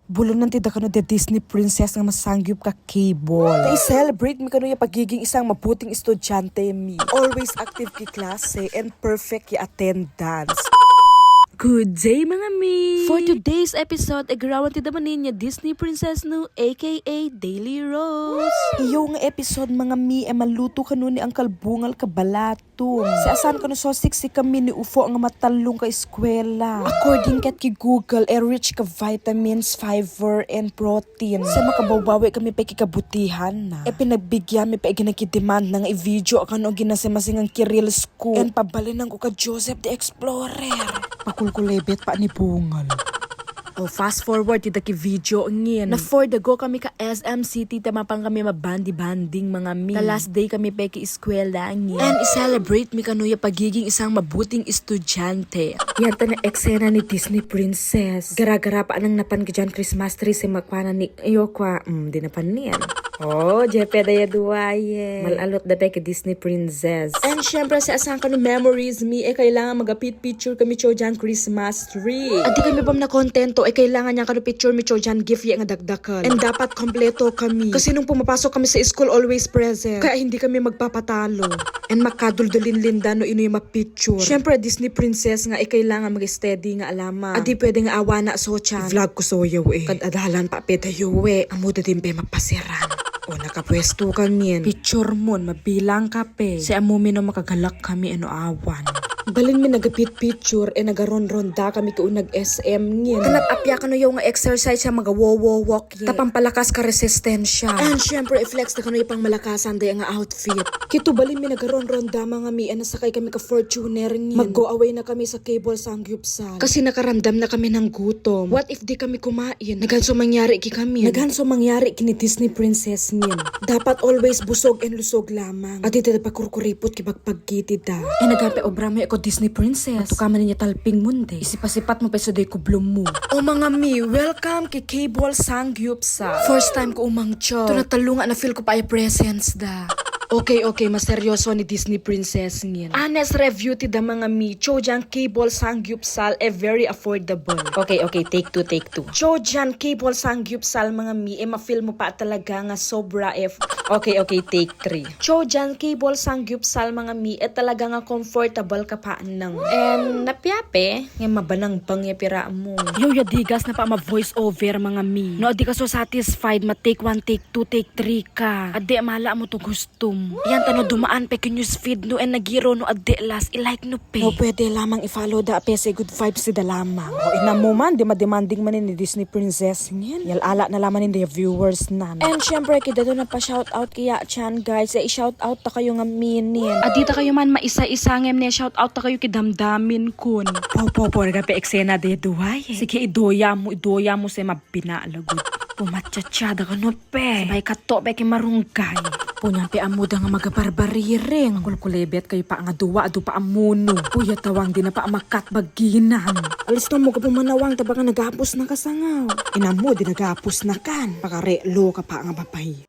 Bulo ng tida kano the Disney princess nga masangyup ka cable. I-celebrate mi kano yung pagiging isang mabuting estudyante mi. Always active ki klase and perfect ki attendance. Good day mga mi! For today's episode, agarawan ti daman niya Disney Princess no, aka Daily Rose. Iyong episode mga mi ay maluto kano ni ang kalbungal kabalatong. Sa asan kano so siksi kami ni UFO ang matalong ka eskwela. According kat ki Google, rich ka vitamins, fiber, and protein. Sa makabawawi kami pa kikabutihan na. Pinagbigyan mi pa ginakidemand ng i-video kano ginasimasing ang Kiril School. And pabalinang ko ka Joseph the Explorer. Pakulkulebet pa ni bungal. Oh, fast forward ti ki video ngin. Na for the go kami ka SM City tamapang kami mabandi-banding mga mi. The last day kami peki eskwela ngin. And i-celebrate mi kanuya pagiging isang mabuting estudyante. Yan ta na eksena ni Disney Princess. Gara-gara pa anang napan ka dyan Christmas tree si makwana ni Iyokwa. Di napan niyan. Oh, jepe daya duwaye. Malalot da pe Disney Princess. And syempre sa asang kanu memories mi kailangan magapit picture kami cho dyan Christmas tree. Adi kami pam na kontento kailangan niya kanu picture mi cho dyan gift ya nga dagdakan. And dapat kompleto kami. Kasi nung pumapasok kami sa school always present. Kaya hindi kami magpapatalo. And makadul-dulin linda no ino yung mapicture. Syempre Disney Princess nga kailangan mag-steady nga alaman. Adi pwede nga awa na so chan. Vlog ko so yaw Kadadalan pa petayo Amo da din pe mapasiran. O nakapwesto kangin. Picture mon, mabilang kape. Si amumi no makagalak kami ano awan. Balin mi nagapit picture nagaron-ronda kami ko nag-SM ngin. Kanat apya kano yung exercise siya walk tapampalakas ka resistensya. And syempre i-flex na kano yung pang malakasan day nga outfit. Kito balin mi nagaron-ronda mga mi nasakay kami ka Fortuner ngin. Mag-go away na kami sa cable sangyupsal. Kasi nakaramdam na kami ng gutom. What if di kami kumain? Naghanso mangyari ki kami. Naghanso mangyari kini Disney Princess ngin. Dapat always busog and lusog lamang. At iti pa kurkuripot kibagpagkiti da. Nagape obrame ako Disney Princess. Ito ka man niya talping munde. Isipasipat mo pa sa day ko bloom mo. O mga mi, welcome kay Cable Sangyupsal. First time ko umangcho. Ito natalungan na feel ko pa ay presence da. Okay, maseryoso ni Disney Princess ngin. Honest review ti da mga mi, Chojang Cable Sangyupsal very affordable. Okay, take two. Chojang Cable Sangyupsal mga mi, ma-feel mo pa talaga nga sobra Okay, take 3. Chojang Cable Sangyupsal mga mi, talaga nga comfortable ka pa nang. And napiape, nga mabanang bangya pira mo. Yo, digas na pa ma-voice over mga mi. No, di ka so satisfied, ma-take 1, take 2, take 3 ka. Ade, mahala mo to gusto. Yan tano dumaan pe news feed no and nagiro no ade last i-like no pe. No pwede lamang i-follow da pese good vibes si da lamang. O inamo man di ma-demanding man ni Disney Princess ngin. Yal ala na laman ni viewers nan. And syempre kita do na pa shout out kaya chan guys. I-shout out ta kayo nga minin. Adita kayo man maisa-isa ngem ne shout out ta kayo kidamdamin kun. Po nagape eksena de duway. Sige idoya mo sa mabinalagod. Pumatsatsada ka no pe. Sabay ka to pe kimarunggay. Punya pe amuda nga magabarbariring. Kulkulebet kayo pa nga duwa adu pa amuno. Puya tawang di na pa amakat baginan. Alis na mo ka pumanawang taba nga nagapos na kasangaw. Inamo di nagapos na kan. Pakarelo ka pa nga babay.